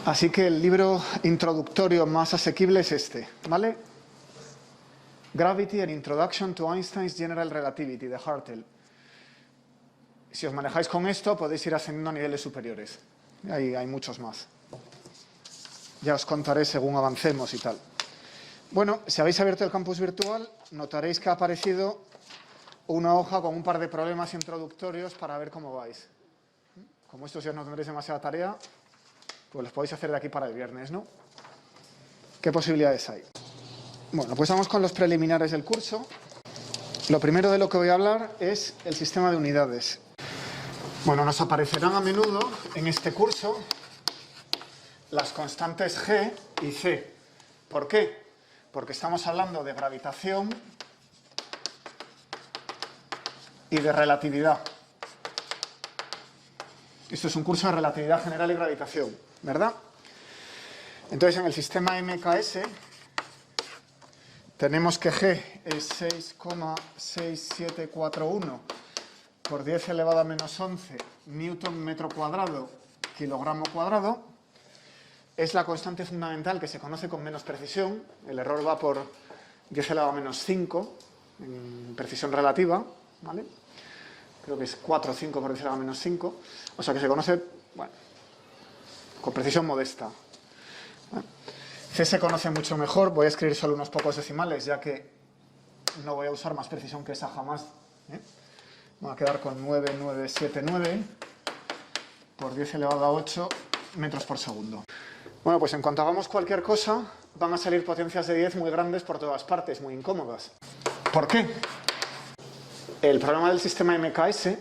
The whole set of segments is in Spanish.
Así que el libro introductorio más asequible es este, ¿vale? Gravity, an Introduction to Einstein's General Relativity, de Hartle. Si os manejáis con esto, podéis ir ascendiendo a niveles superiores. Hay muchos más. Ya os contaré según avancemos y tal. Bueno, si habéis abierto el campus virtual, notaréis que ha aparecido una hoja con un par de problemas introductorios para ver cómo vais. Como estos ya no tendréis demasiada tarea, pues los podéis hacer de aquí para el viernes, ¿no? ¿Qué posibilidades hay? Bueno, pues vamos con los preliminares del curso. Lo primero de lo que voy a hablar es el sistema de unidades. Bueno, nos aparecerán a menudo en este curso las constantes G y C. ¿Por qué? Porque estamos hablando de gravitación y de relatividad. Esto es un curso de relatividad general y gravitación, ¿verdad? Entonces, en el sistema MKS tenemos que G es 6,6741 por 10 elevado a menos 11 newton metro cuadrado, kilogramo cuadrado. Es la constante fundamental que se conoce con menos precisión. El error va por 10 elevado a menos 5 en precisión relativa, ¿vale? Creo que es 4 o 5 por 10 elevado a menos 5. O sea que se conoce, bueno, con precisión modesta. C se conoce mucho mejor. Voy a escribir solo unos pocos decimales, ya que no voy a usar más precisión que esa jamás. Voy a quedar con 9979 por 10 elevado a 8 metros por segundo. Bueno, pues en cuanto hagamos cualquier cosa, van a salir potencias de 10 muy grandes por todas partes, muy incómodas. ¿Por qué? El problema del sistema MKS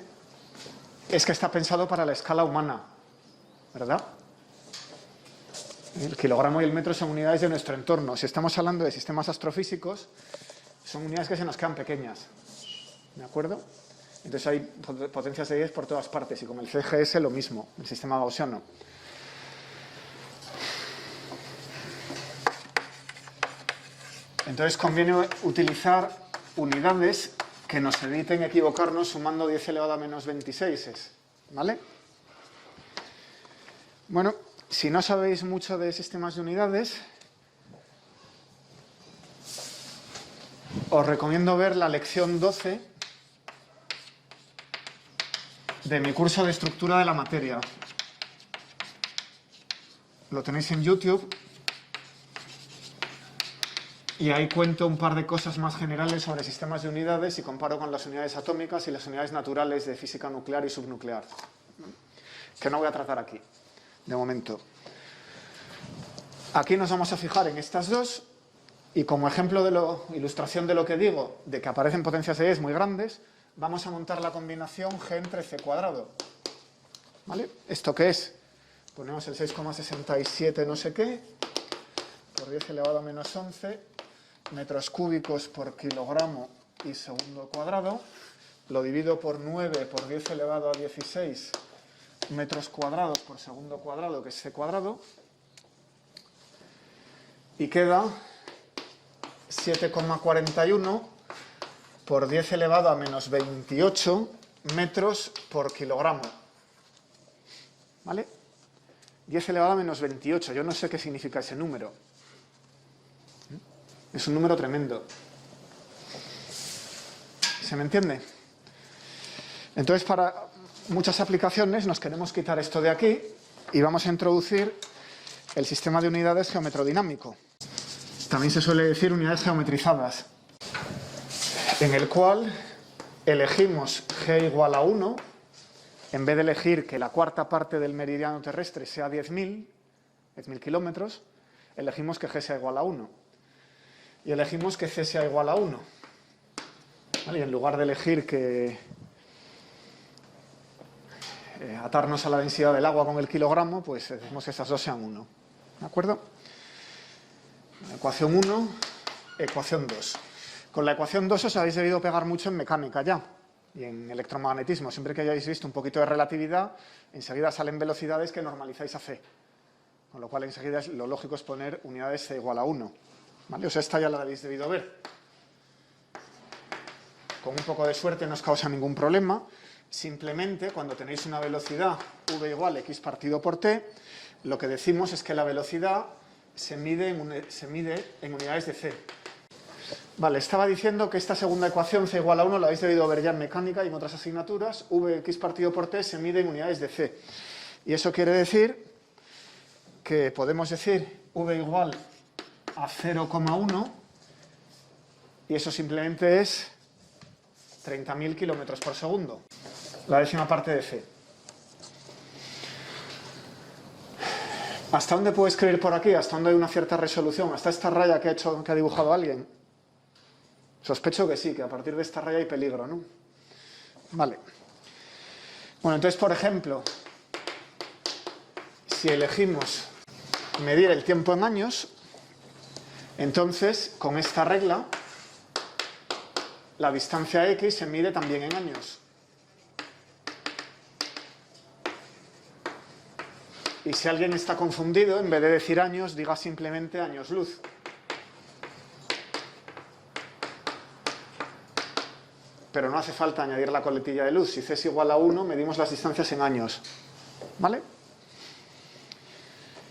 es que está pensado para la escala humana, ¿verdad? El kilogramo y el metro son unidades de nuestro entorno. Si estamos hablando de sistemas astrofísicos, son unidades que se nos quedan pequeñas, ¿de acuerdo? Entonces hay potencias de 10 por todas partes, y con el CGS lo mismo, el sistema gaussiano. Entonces conviene utilizar unidades que nos eviten equivocarnos sumando 10 elevado a menos 26, ¿vale? Bueno, si no sabéis mucho de sistemas de unidades, os recomiendo ver la lección 12 de mi curso de estructura de la materia. Lo tenéis en YouTube. Y ahí cuento un par de cosas más generales sobre sistemas de unidades y comparo con las unidades atómicas y las unidades naturales de física nuclear y subnuclear, que no voy a tratar aquí, de momento. Aquí nos vamos a fijar en estas dos, y como ejemplo de ilustración de lo que digo, de que aparecen potencias de 10 muy grandes, vamos a montar la combinación G entre C cuadrado. ¿Vale? ¿Esto qué es? Ponemos el 6,67 no sé qué, por 10 elevado a menos 11, metros cúbicos por kilogramo y segundo cuadrado. Lo divido por 9 por 10 elevado a 16 metros cuadrados por segundo cuadrado, que es C cuadrado. Y queda 7,41 por 10 elevado a menos 28 metros por kilogramo. ¿Vale? 10 elevado a menos 28. Yo no sé qué significa ese número. Es un número tremendo. ¿Se me entiende? Entonces, para muchas aplicaciones nos queremos quitar esto de aquí y vamos a introducir el sistema de unidades geometrodinámico. También se suele decir unidades geometrizadas, en el cual elegimos G igual a 1, en vez de elegir que la cuarta parte del meridiano terrestre sea 10.000 kilómetros, elegimos que G sea igual a 1. Y elegimos que C sea igual a 1. ¿Vale? Y en lugar de elegir que atarnos a la densidad del agua con el kilogramo, pues decimos que estas dos sean 1. ¿De acuerdo? Ecuación 1, ecuación 2. Con la ecuación 2 os habéis debido pegar mucho en mecánica ya, y en electromagnetismo. Siempre que hayáis visto un poquito de relatividad, enseguida salen velocidades que normalizáis a C. Con lo cual enseguida lo lógico es poner unidades C igual a 1. ¿Vale? O sea, esta ya la habéis debido ver. Con un poco de suerte no os causa ningún problema. Simplemente, cuando tenéis una velocidad v igual x partido por t, lo que decimos es que la velocidad se mide en unidades de c. Vale, estaba diciendo que esta segunda ecuación, c igual a 1, la habéis debido ver ya en mecánica y en otras asignaturas. Vx partido por t se mide en unidades de c. Y eso quiere decir que podemos decir v igual a 0,1 y eso simplemente es 30.000 kilómetros por segundo, la décima parte de c. ¿Hasta dónde puedo escribir por aquí? ¿Hasta dónde hay una cierta resolución? ¿Hasta esta raya que ha dibujado alguien? Sospecho que sí, que a partir de esta raya hay peligro, ¿no? Vale. Bueno, entonces, por ejemplo, si elegimos medir el tiempo en años, entonces, con esta regla, la distancia x se mide también en años. Y si alguien está confundido, en vez de decir años, diga simplemente años luz. Pero no hace falta añadir la coletilla de luz. Si c es igual a 1, medimos las distancias en años. ¿Vale?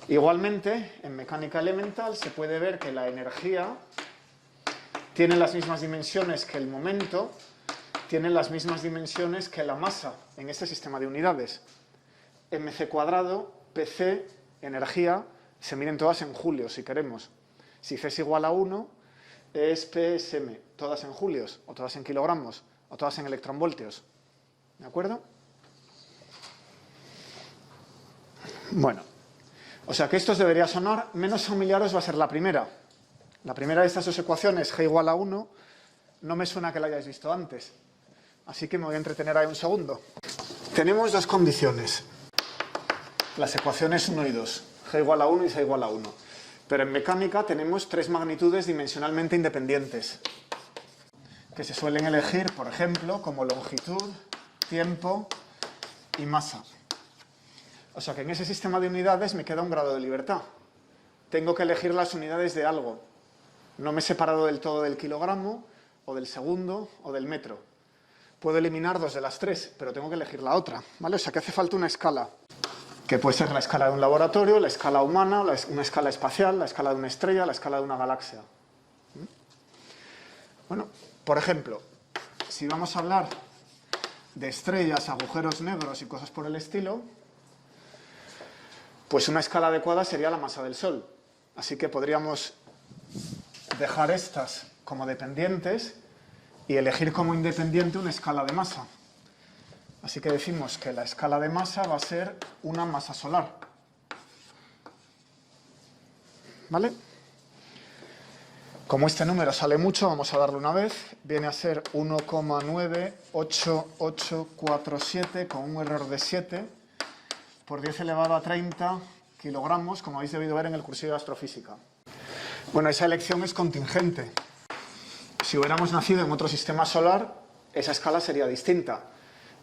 Igualmente, en mecánica elemental se puede ver que la energía tiene las mismas dimensiones que el momento, tiene las mismas dimensiones que la masa en este sistema de unidades. mc cuadrado, pc, energía, se miden todas en julios, si queremos. Si c es igual a 1, es p es m, todas en julios, o todas en kilogramos, o todas en electronvoltios. ¿De acuerdo? Bueno, o sea que esto os debería sonar, menos familiar os va a ser la primera. La primera de estas dos ecuaciones, g igual a 1, no me suena que la hayáis visto antes. Así que me voy a entretener ahí un segundo. Tenemos dos condiciones. Las ecuaciones 1 y 2, g igual a 1 y c igual a 1. Pero en mecánica tenemos tres magnitudes dimensionalmente independientes, que se suelen elegir, por ejemplo, como longitud, tiempo y masa. O sea que en ese sistema de unidades me queda un grado de libertad. Tengo que elegir las unidades de algo. No me he separado del todo del kilogramo, o del segundo, o del metro. Puedo eliminar dos de las tres, pero tengo que elegir la otra, ¿vale? O sea que hace falta una escala, que puede ser la escala de un laboratorio, la escala humana, una escala espacial, la escala de una estrella, la escala de una galaxia. Bueno, por ejemplo, si vamos a hablar de estrellas, agujeros negros y cosas por el estilo, pues una escala adecuada sería la masa del Sol. Así que podríamos dejar estas como dependientes y elegir como independiente una escala de masa. Así que decimos que la escala de masa va a ser una masa solar. ¿Vale? Como este número sale mucho, vamos a darle una vez. Viene a ser 1,98847 con un error de 7 por 10 elevado a 30 kilogramos, como habéis debido ver en el cursillo de astrofísica. Bueno, esa elección es contingente. Si hubiéramos nacido en otro sistema solar, esa escala sería distinta.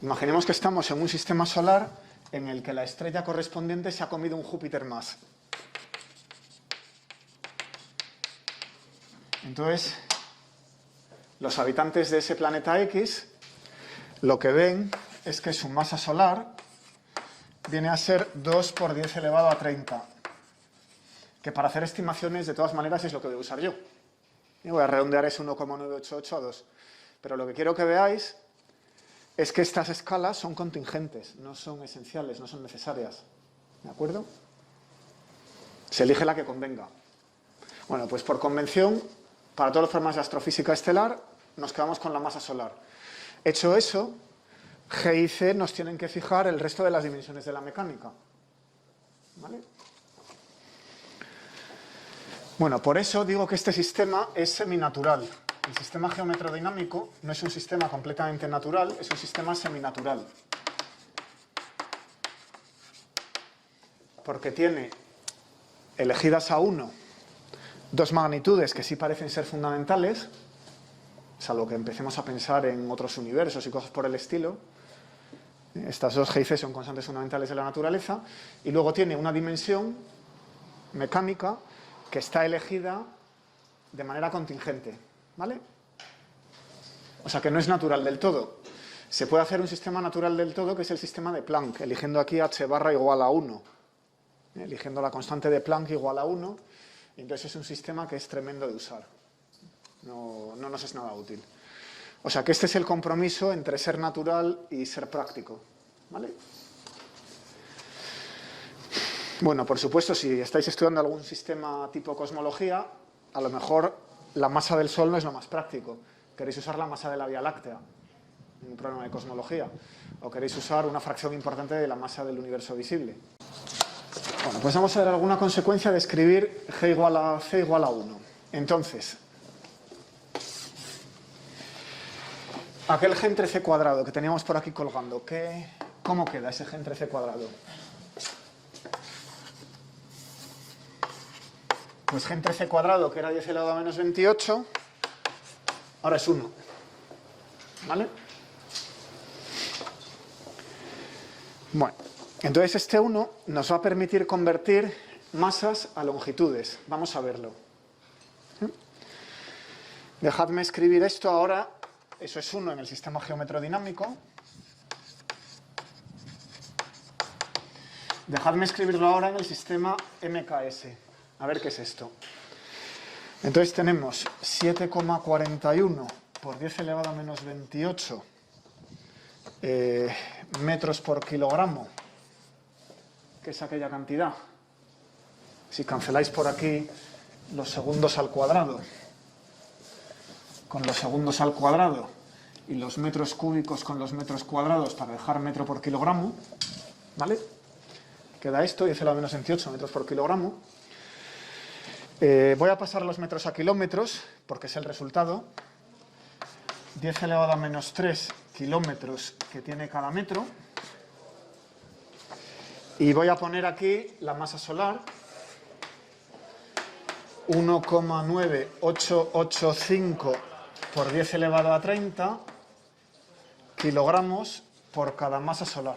Imaginemos que estamos en un sistema solar en el que la estrella correspondiente se ha comido un Júpiter más. Entonces, los habitantes de ese planeta X lo que ven es que su masa solar viene a ser 2 por 10 elevado a 30, que para hacer estimaciones de todas maneras es lo que voy a usar yo. Y voy a redondear ese 1,988 a 2. Pero lo que quiero que veáis es que estas escalas son contingentes, no son esenciales, no son necesarias. ¿De acuerdo? Se elige la que convenga. Bueno, pues por convención, para todas las formas de astrofísica estelar, nos quedamos con la masa solar. Hecho eso, G y C nos tienen que fijar el resto de las dimensiones de la mecánica. ¿Vale? Bueno, por eso digo que este sistema es seminatural. El sistema geometrodinámico no es un sistema completamente natural, es un sistema seminatural. Porque tiene elegidas a uno dos magnitudes que sí parecen ser fundamentales, salvo que empecemos a pensar en otros universos y cosas por el estilo. Estas dos G y C son constantes fundamentales de la naturaleza. Y luego tiene una dimensión mecánica que está elegida de manera contingente. ¿Vale? O sea que no es natural del todo. Se puede hacer un sistema natural del todo, que es el sistema de Planck, eligiendo aquí h barra igual a 1, eligiendo la constante de Planck igual a 1, y entonces es un sistema que es tremendo de usar. No nos es nada útil. O sea que este es el compromiso entre ser natural y ser práctico, ¿vale? Bueno, por supuesto, si estáis estudiando algún sistema tipo cosmología, a lo mejor la masa del Sol no es lo más práctico. Queréis usar la masa de la Vía Láctea, un problema de cosmología, o queréis usar una fracción importante de la masa del universo visible. Bueno, pues vamos a ver alguna consecuencia de escribir G igual a C igual a 1. Entonces, aquel G entre C cuadrado que teníamos por aquí colgando, ¿cómo queda ese G entre C cuadrado? Pues G entre C cuadrado, que era 10 elevado a menos 28, ahora es 1. ¿Vale? Bueno, entonces este 1 nos va a permitir convertir masas a longitudes. Vamos a verlo. Dejadme escribir esto ahora. Eso es 1 en el sistema geometrodinámico. Dejadme escribirlo ahora en el sistema MKS. A ver qué es esto. Entonces tenemos 7,41 por 10 elevado a menos 28 metros por kilogramo, que es aquella cantidad. Si canceláis por aquí los segundos al cuadrado, con los segundos al cuadrado y los metros cúbicos con los metros cuadrados para dejar metro por kilogramo, ¿vale? Queda esto, 10 elevado a menos 28 metros por kilogramo. Voy a pasar los metros a kilómetros, porque es el resultado. 10 elevado a menos 3 kilómetros que tiene cada metro. Y voy a poner aquí la masa solar, 1,9885 por 10 elevado a 30 kilogramos por cada masa solar.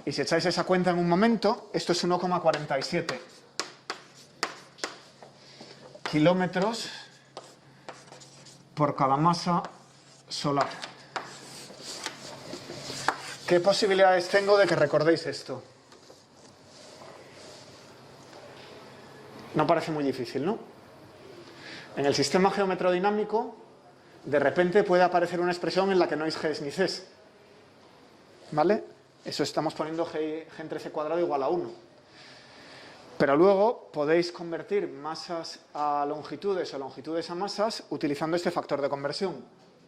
Y si echáis esa cuenta en un momento, esto es 1,47 kilómetros por cada masa solar. ¿Qué posibilidades tengo de que recordéis esto? No parece muy difícil, ¿no? En el sistema geometrodinámico, de repente puede aparecer una expresión en la que no hay Gs ni Cs. ¿Vale? Eso estamos poniendo G entre C cuadrado igual a 1. Pero luego podéis convertir masas a longitudes o longitudes a masas utilizando este factor de conversión.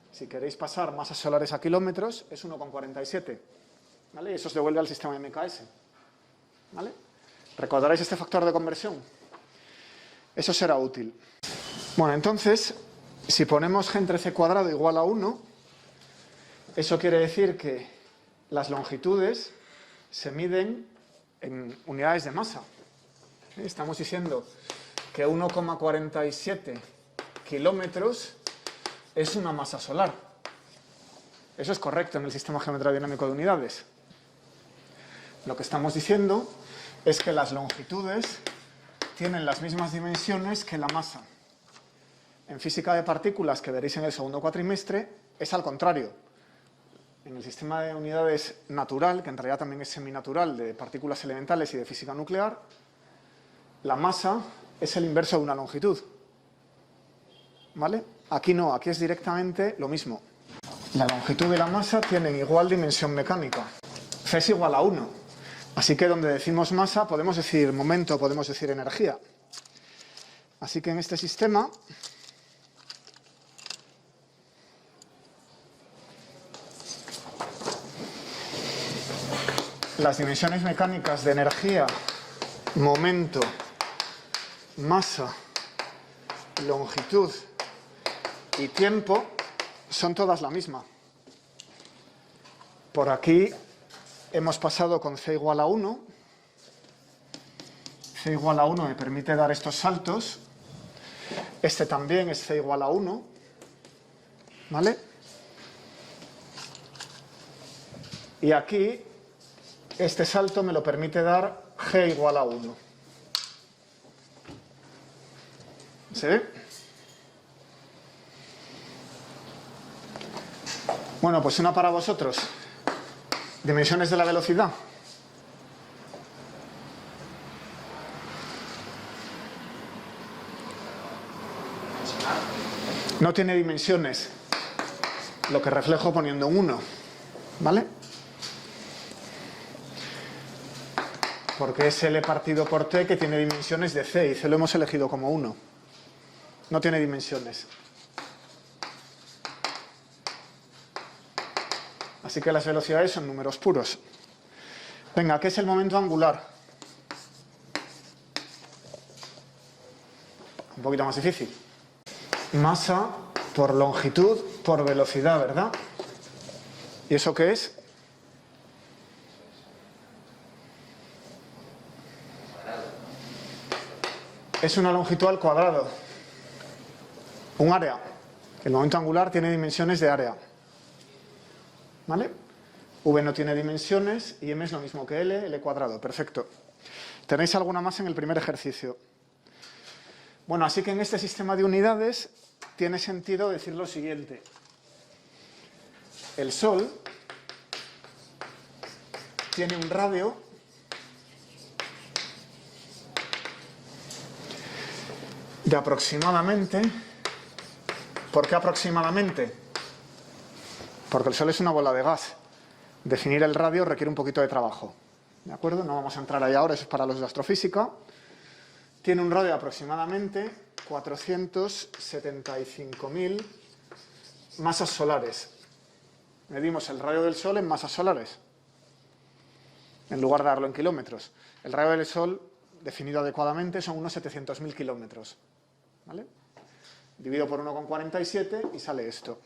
Si queréis pasar masas solares a kilómetros, es 1,47. ¿Vale? Y eso os devuelve al sistema MKS. ¿Vale? ¿Recordaréis este factor de conversión? Eso será útil. Bueno, entonces, si ponemos G entre C cuadrado igual a 1, eso quiere decir que las longitudes se miden en unidades de masa. Estamos diciendo que 1,47 kilómetros es una masa solar. Eso es correcto en el sistema geometrodinámico de unidades. Lo que estamos diciendo es que las longitudes tienen las mismas dimensiones que la masa. En física de partículas, que veréis en el segundo cuatrimestre, es al contrario. En el sistema de unidades natural, que en realidad también es seminatural, de partículas elementales y de física nuclear, la masa es el inverso de una longitud. ¿Vale? Aquí no, aquí es directamente lo mismo. La longitud y la masa tienen igual dimensión mecánica. C es igual a 1. Así que donde decimos masa podemos decir momento, podemos decir energía. Así que en este sistema las dimensiones mecánicas de energía, momento, masa, longitud y tiempo son todas la misma. Por aquí hemos pasado con C igual a 1. C igual a 1 me permite dar estos saltos. Este también es C igual a 1. ¿Vale? Y aquí este salto me lo permite dar G igual a 1. ¿Se ve? Bueno, pues una para vosotros. Dimensiones de la velocidad. No tiene dimensiones, lo que reflejo poniendo un 1, ¿vale? Porque es L partido por T que tiene dimensiones de C, y C lo hemos elegido como 1. No tiene dimensiones. Así que las velocidades son números puros. Venga, ¿qué es el momento angular? Un poquito más difícil. Masa por longitud por velocidad, ¿verdad? ¿Y eso qué es? Es una longitud al cuadrado. Un área. El momento angular tiene dimensiones de área. ¿Vale? V no tiene dimensiones y M es lo mismo que L cuadrado. Perfecto. ¿Tenéis alguna más en el primer ejercicio? Bueno, así que en este sistema de unidades tiene sentido decir lo siguiente. El Sol tiene un radio de aproximadamente... ¿Por qué aproximadamente? Porque el Sol es una bola de gas. Definir el radio requiere un poquito de trabajo. ¿De acuerdo? No vamos a entrar ahí ahora, eso es para los de astrofísica. Tiene un radio de aproximadamente 475.000 masas solares. Medimos el radio del Sol en masas solares, en lugar de darlo en kilómetros. El radio del Sol, definido adecuadamente, son unos 700.000 kilómetros. ¿Vale? Divido por 1,47 y sale esto.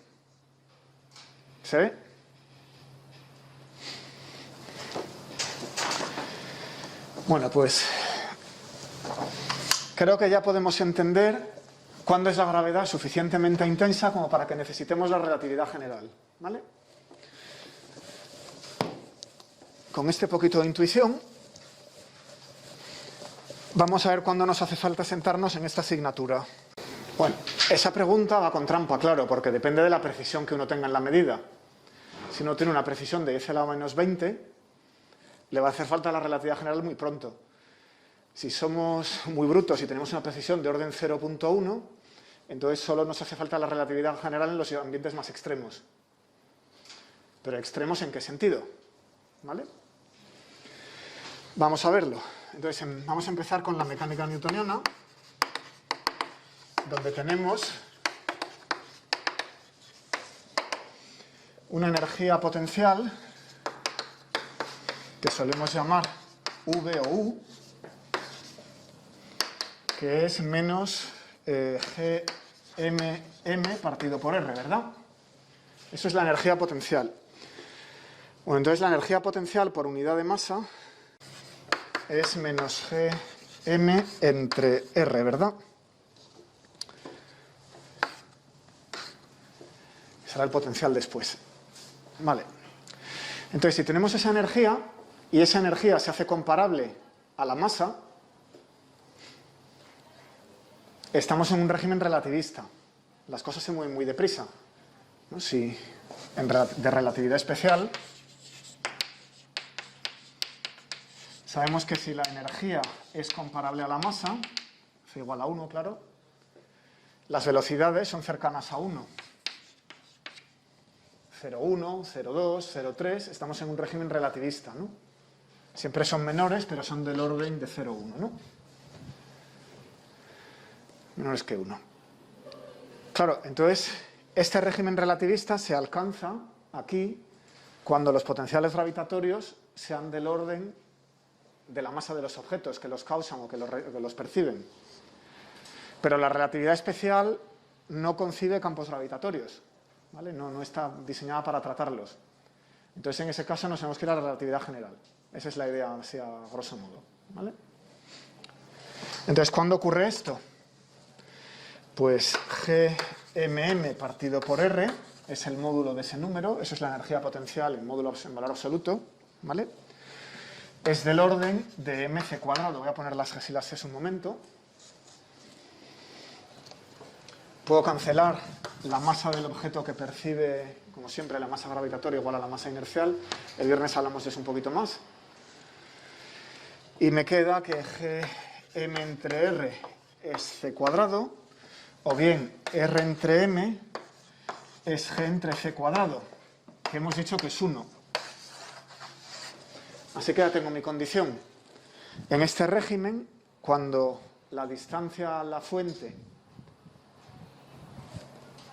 ¿Se ve? Bueno, pues creo que ya podemos entender cuándo es la gravedad suficientemente intensa como para que necesitemos la relatividad general. ¿Vale? Con este poquito de intuición, vamos a ver cuándo nos hace falta sentarnos en esta asignatura. Bueno, esa pregunta va con trampa, claro, porque depende de la precisión que uno tenga en la medida. Si uno tiene una precisión de 10 a la menos 20, le va a hacer falta la relatividad general muy pronto. Si somos muy brutos y tenemos una precisión de orden 0.1, entonces solo nos hace falta la relatividad general en los ambientes más extremos. ¿Pero extremos en qué sentido? ¿Vale? Vamos a verlo. Entonces, vamos a empezar con la mecánica newtoniana, donde tenemos una energía potencial que solemos llamar V o U, que es menos GMM partido por R, ¿verdad? Eso es la energía potencial. Bueno, entonces la energía potencial por unidad de masa es menos GM entre R, ¿verdad? Será el potencial después. Vale. Entonces, si tenemos esa energía, y esa energía se hace comparable a la masa, estamos en un régimen relativista. Las cosas se mueven muy deprisa, ¿no? Si de relatividad especial, sabemos que si la energía es comparable a la masa, C igual a 1, claro, las velocidades son cercanas a 1. 0,1, 0,2, 0,3, estamos en un régimen relativista, ¿no? Siempre son menores, pero son del orden de 0,1, ¿no? Menores que 1. Claro, entonces, este régimen relativista se alcanza aquí cuando los potenciales gravitatorios sean del orden de la masa de los objetos que los causan o que los perciben. Pero la relatividad especial no concibe campos gravitatorios, ¿vale? No está diseñada para tratarlos. Entonces, en ese caso nos tenemos que ir a la relatividad general. Esa es la idea, así a grosso modo, ¿vale? Entonces, ¿cuándo ocurre esto? Pues GMM partido por R es el módulo de ese número, eso es la energía potencial en módulo en valor absoluto, ¿vale? Es del orden de mc cuadrado. Voy a poner las G y las Cs un momento. Puedo cancelar la masa del objeto que percibe, como siempre, la masa gravitatoria igual a la masa inercial. El viernes hablamos de eso un poquito más. Y me queda que Gm entre R es c cuadrado, o bien R entre M es G entre c cuadrado, que hemos dicho que es 1. Así que ya tengo mi condición. En este régimen, cuando la distancia a la fuente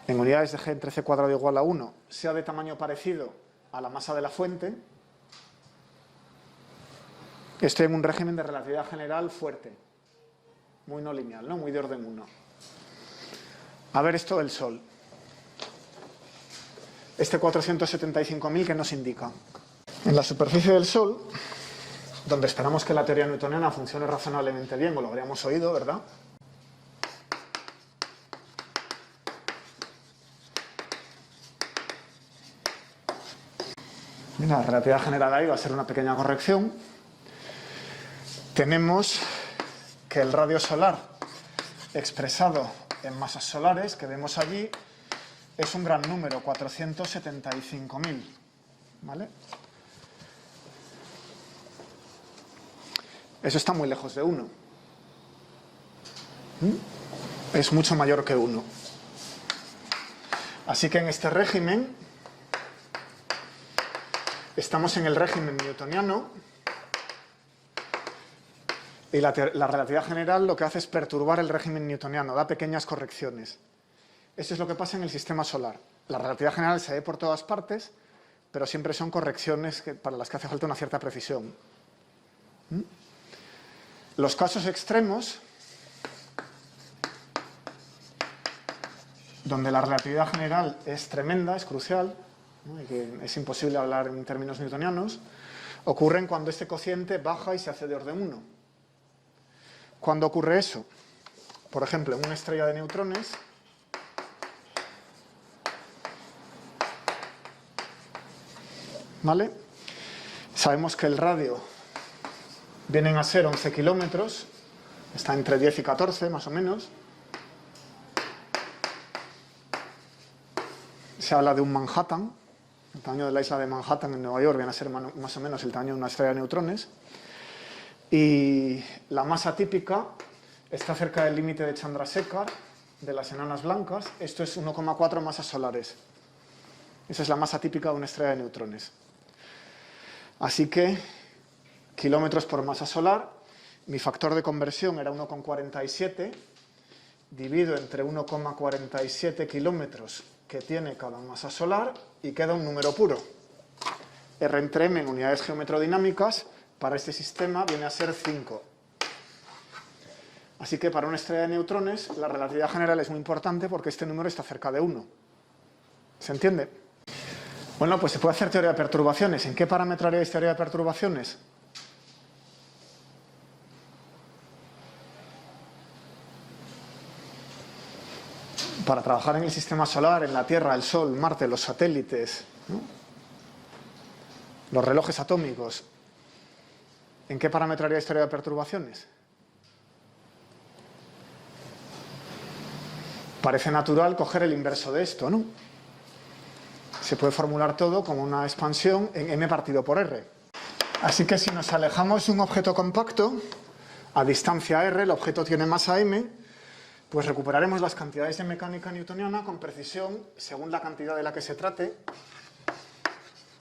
en unidades de G entre c cuadrado igual a 1 sea de tamaño parecido a la masa de la fuente, estoy en un régimen de relatividad general fuerte, muy no lineal, ¿no? Muy de orden 1. A ver esto del Sol. Este 475.000, ¿qué nos indica? En la superficie del Sol, donde esperamos que la teoría newtoniana funcione razonablemente bien, o lo habríamos oído, ¿verdad? Mira, la relatividad general ahí va a ser una pequeña corrección. Tenemos que el radio solar expresado en masas solares que vemos allí es un gran número, 475.000, ¿vale? Eso está muy lejos de 1. Es mucho mayor que 1. Así que en este régimen estamos en el régimen newtoniano y la relatividad general lo que hace es perturbar el régimen newtoniano, da pequeñas correcciones. Eso es lo que pasa en el sistema solar. La relatividad general se ve por todas partes, pero siempre son correcciones para las que hace falta una cierta precisión. Los casos extremos, donde la relatividad general es tremenda, es crucial, ¿no? Y que es imposible hablar en términos newtonianos, ocurren cuando este cociente baja y se hace de orden 1. ¿Cuándo ocurre eso? Por ejemplo, en una estrella de neutrones, ¿vale? Sabemos que el radio vienen a ser 11 kilómetros, está entre 10 y 14 más o menos. Se habla de un Manhattan, el tamaño de la isla de Manhattan en Nueva York viene a ser más o menos el tamaño de una estrella de neutrones. Y la masa típica está cerca del límite de Chandrasekhar, de las enanas blancas. Esto es 1,4 masas solares. Esa es la masa típica de una estrella de neutrones. Así que, kilómetros por masa solar, mi factor de conversión era 1,47, divido entre 1,47 kilómetros que tiene cada masa solar y queda un número puro. R entre M en unidades geometrodinámicas para este sistema viene a ser 5. Así que para una estrella de neutrones la relatividad general es muy importante porque este número está cerca de 1. ¿Se entiende? Bueno, pues se puede hacer teoría de perturbaciones. ¿En qué parámetro haríais teoría de perturbaciones? Para trabajar en el sistema solar, en la Tierra, el Sol, Marte, los satélites, ¿no? Los relojes atómicos. ¿En qué parámetro haríais teoría de perturbaciones? Parece natural coger el inverso de esto, ¿no? Se puede formular todo como una expansión en m partido por r. Así que si nos alejamos de un objeto compacto, a distancia r, el objeto tiene masa m, pues recuperaremos las cantidades de mecánica newtoniana con precisión según la cantidad de la que se trate,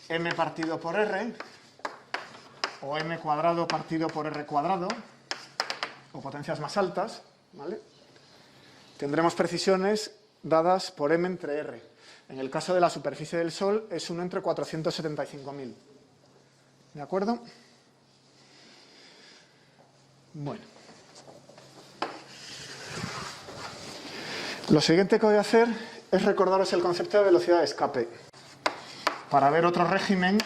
m partido por r, o m cuadrado partido por r cuadrado, o potencias más altas, ¿vale? Tendremos precisiones dadas por m entre r. En el caso de la superficie del Sol es 1 entre 475.000. ¿De acuerdo? Bueno. Lo siguiente que voy a hacer es recordaros el concepto de velocidad de escape, para ver otro régimen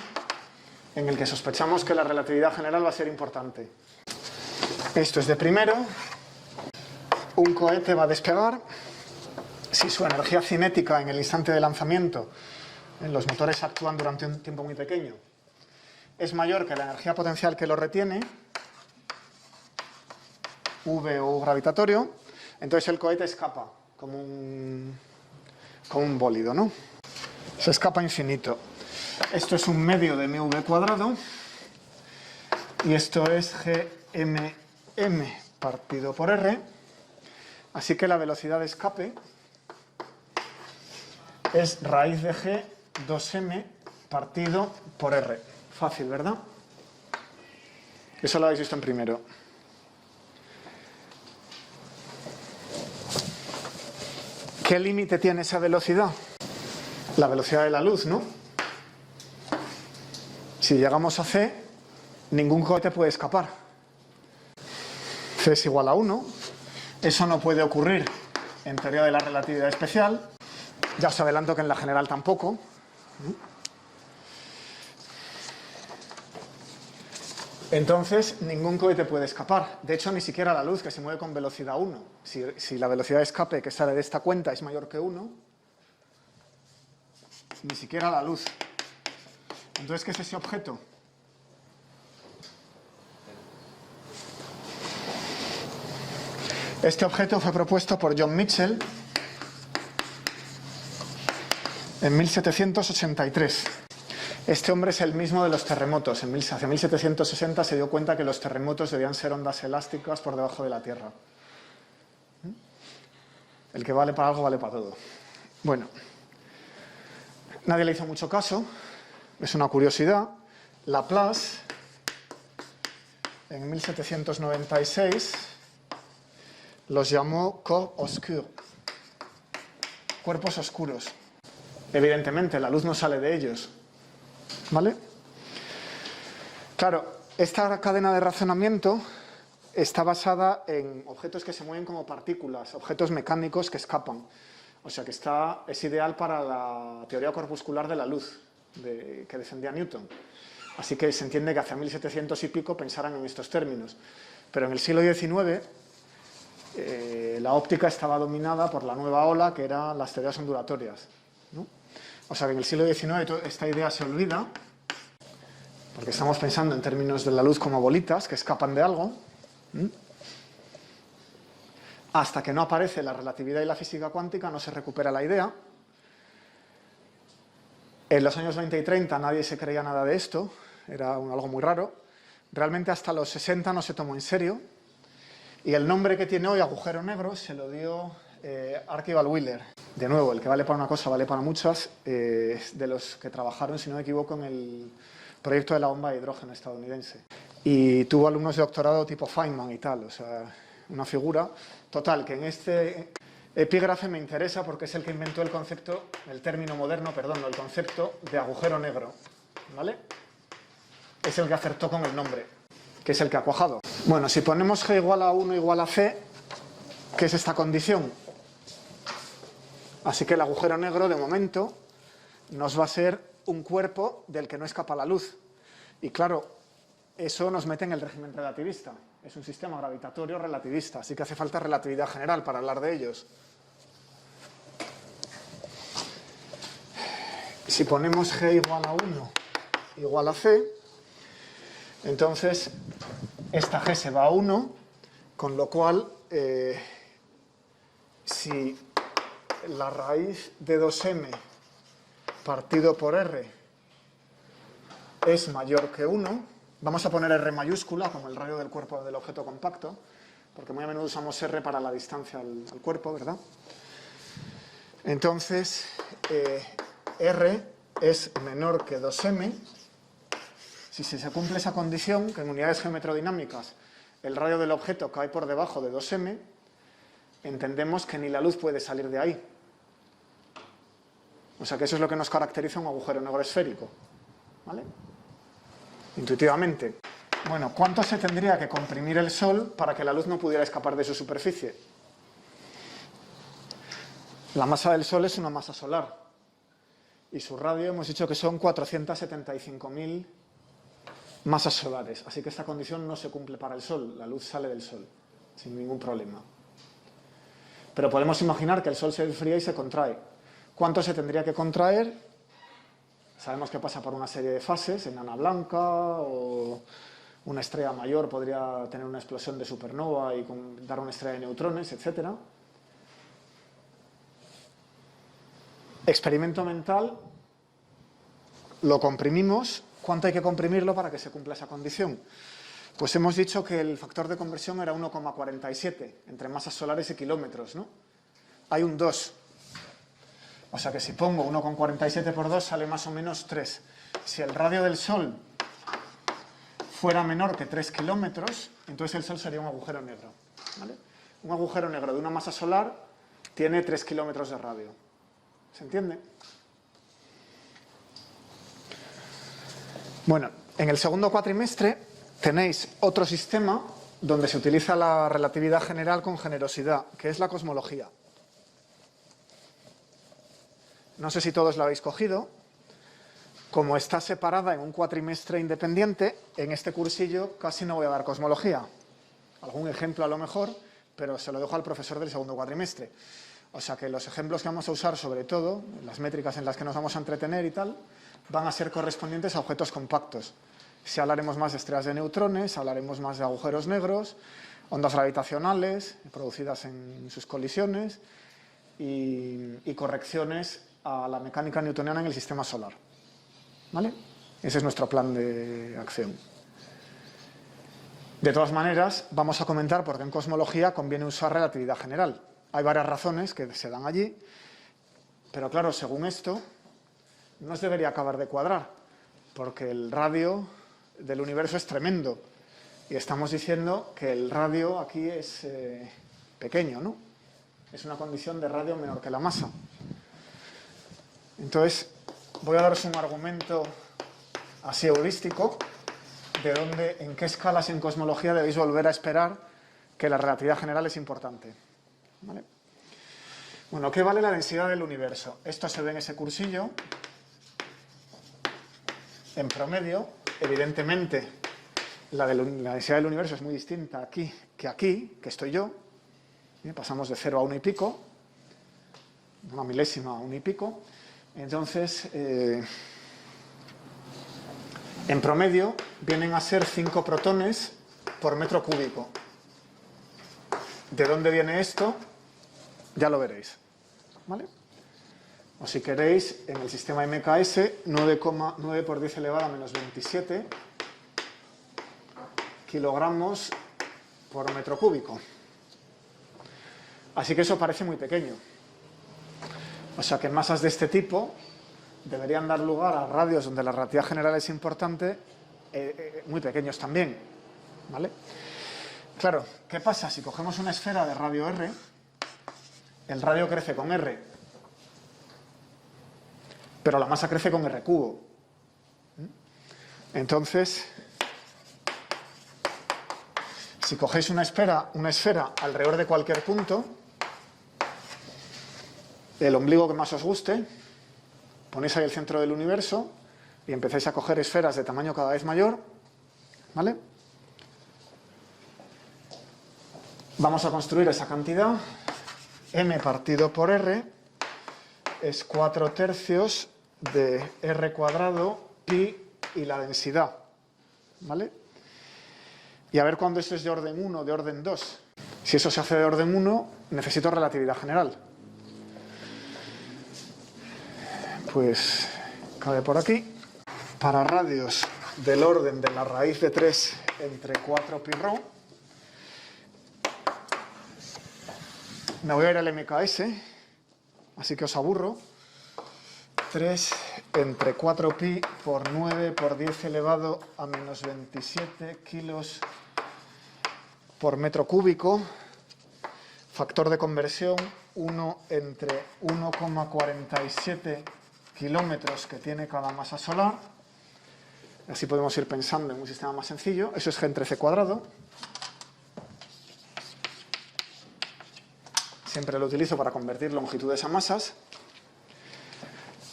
en el que sospechamos que la relatividad general va a ser importante. Esto es de primero. Un cohete va a despegar. Si su energía cinética en el instante de lanzamiento, los motores actúan durante un tiempo muy pequeño, es mayor que la energía potencial que lo retiene, V o U gravitatorio, entonces el cohete escapa como un como un bólido, ¿no? Se escapa infinito. Esto es un medio de mv cuadrado y esto es gmm partido por r. Así que la velocidad de escape es raíz de g 2m partido por r. Fácil, ¿verdad? Eso lo habéis visto en primero. ¿Qué límite tiene esa velocidad? La velocidad de la luz, ¿no? Si llegamos a c, ningún cohete puede escapar. C es igual a 1. Eso no puede ocurrir en teoría de la relatividad especial. Ya os adelanto que en la general tampoco. Entonces, ningún cohete puede escapar. De hecho, ni siquiera la luz, que se mueve con velocidad 1. Si la velocidad de escape que sale de esta cuenta es mayor que 1, ni siquiera la luz. Entonces, ¿qué es ese objeto? Este objeto fue propuesto por John Mitchell en 1783. Este hombre es el mismo de los terremotos. Hacia 1760 se dio cuenta que los terremotos debían ser ondas elásticas por debajo de la Tierra. El que vale para algo vale para todo. Bueno, nadie le hizo mucho caso. Es una curiosidad. Laplace, en 1796, los llamó corps obscurs, cuerpos oscuros. Evidentemente, la luz no sale de ellos. ¿Vale? Claro, esta cadena de razonamiento está basada en objetos que se mueven como partículas, objetos mecánicos que escapan. O sea que es ideal para la teoría corpuscular de la luz que defendía Newton. Así que se entiende que hacia 1700 y pico pensaran en estos términos. Pero en el siglo XIX la óptica estaba dominada por la nueva ola, que eran las teorías ondulatorias, ¿no? O sea que en el siglo XIX esta idea se olvida, porque estamos pensando en términos de la luz como bolitas que escapan de algo, hasta que no aparece la relatividad y la física cuántica no se recupera la idea. En los años 20 y 30 nadie se creía nada de esto, era algo muy raro. Realmente hasta los 60 no se tomó en serio, y el nombre que tiene hoy, agujero negro, se lo dio Archibald Wheeler. De nuevo, el que vale para una cosa vale para muchas, de los que trabajaron, si no me equivoco, en el proyecto de la bomba de hidrógeno estadounidense. Y tuvo alumnos de doctorado tipo Feynman y tal, o sea, una figura. Total, que en este epígrafe me interesa porque es el que inventó el concepto, el término moderno, perdón, el concepto de agujero negro, ¿vale? Es el que acertó con el nombre, que es el que ha cuajado. Bueno, si ponemos g igual a 1 igual a c, ¿qué es esta condición? Así que el agujero negro, de momento, nos va a ser un cuerpo del que no escapa la luz. Y claro, eso nos mete en el régimen relativista. Es un sistema gravitatorio relativista, así que hace falta relatividad general para hablar de ellos. Si ponemos g igual a 1 igual a c, entonces esta g se va a 1, con lo cual, si la raíz de 2m partido por r es mayor que 1, vamos a poner r mayúscula como el radio del cuerpo del objeto compacto, porque muy a menudo usamos r para la distancia al cuerpo, ¿verdad? Entonces, r es menor que 2m. Si se cumple esa condición, que en unidades geometrodinámicas el radio del objeto cae por debajo de 2m, entendemos que ni la luz puede salir de ahí. O sea que eso es lo que nos caracteriza un agujero negro esférico, ¿vale? Intuitivamente. Bueno, ¿cuánto se tendría que comprimir el Sol para que la luz no pudiera escapar de su superficie? La masa del Sol es una masa solar y su radio hemos dicho que son 475.000 masas solares, así que esta condición no se cumple para el Sol, la luz sale del Sol sin ningún problema. Pero podemos imaginar que el Sol se enfría y se contrae. ¿Cuánto se tendría que contraer? Sabemos que pasa por una serie de fases, enana blanca, o una estrella mayor podría tener una explosión de supernova y dar una estrella de neutrones, etc. Experimento mental, lo comprimimos. ¿Cuánto hay que comprimirlo para que se cumpla esa condición? Pues hemos dicho que el factor de conversión era 1,47 entre masas solares y kilómetros, ¿no? Hay un 2. O sea que si pongo 1,47 por 2 sale más o menos 3. Si el radio del Sol fuera menor que 3 kilómetros, entonces el Sol sería un agujero negro, ¿vale? Un agujero negro de una masa solar tiene 3 kilómetros de radio. ¿Se entiende? Bueno, en el segundo cuatrimestre tenéis otro sistema donde se utiliza la relatividad general con generosidad, que es la cosmología. No sé si todos la habéis cogido. Como está separada en un cuatrimestre independiente, en este cursillo casi no voy a dar cosmología. Algún ejemplo a lo mejor, pero se lo dejo al profesor del segundo cuatrimestre. O sea que los ejemplos que vamos a usar, sobre todo, las métricas en las que nos vamos a entretener y tal, van a ser correspondientes a objetos compactos. Si hablaremos más de estrellas de neutrones, hablaremos más de agujeros negros, ondas gravitacionales producidas en sus colisiones y correcciones a la mecánica newtoniana en el sistema solar. ¿Vale? Ese es nuestro plan de acción. De todas maneras, vamos a comentar por qué en cosmología conviene usar relatividad general. Hay varias razones que se dan allí, pero claro, según esto, no os debería acabar de cuadrar, porque el radio del universo es tremendo, y estamos diciendo que el radio aquí es pequeño, ¿no? Es una condición de radio menor que la masa. Entonces, voy a daros un argumento así heurístico de dónde, en qué escalas en cosmología debéis volver a esperar que la relatividad general es importante. ¿Vale? Bueno, ¿qué vale la densidad del universo? Esto se ve en ese cursillo. En promedio, evidentemente, la densidad del universo es muy distinta aquí, que estoy yo. Pasamos de 0 a 1 y pico, una milésima a 1 y pico. Entonces, en promedio, vienen a ser 5 protones por metro cúbico. ¿De dónde viene esto? Ya lo veréis. ¿Vale? O si queréis, en el sistema MKS, 9,9 por 10 elevado a menos 27 kilogramos por metro cúbico. Así que eso parece muy pequeño. O sea que masas de este tipo deberían dar lugar a radios donde la relatividad general es importante, muy pequeños también. ¿Vale? Claro, ¿qué pasa? Si cogemos una esfera de radio R, el radio crece con R, pero la masa crece con R cubo. Entonces, si cogéis una esfera alrededor de cualquier punto, el ombligo que más os guste, ponéis ahí el centro del universo y empezáis a coger esferas de tamaño cada vez mayor, ¿vale? Vamos a construir esa cantidad. M partido por R es 4/3 de R cuadrado pi y la densidad, ¿vale? Y a ver cuándo esto es de orden 1 o de orden 2. Si eso se hace de orden 1, necesito relatividad general. Pues cabe por aquí. Para radios del orden de la raíz de 3 entre 4 pi rho, me voy a ir al MKS, así que os aburro. 3 entre 4 pi por 9 por 10 elevado a menos 27 kilos por metro cúbico. Factor de conversión 1 entre 1,47 kilómetros que tiene cada masa solar. Así podemos ir pensando en un sistema más sencillo. Eso es G entre C cuadrado. Siempre lo utilizo para convertir longitudes a masas.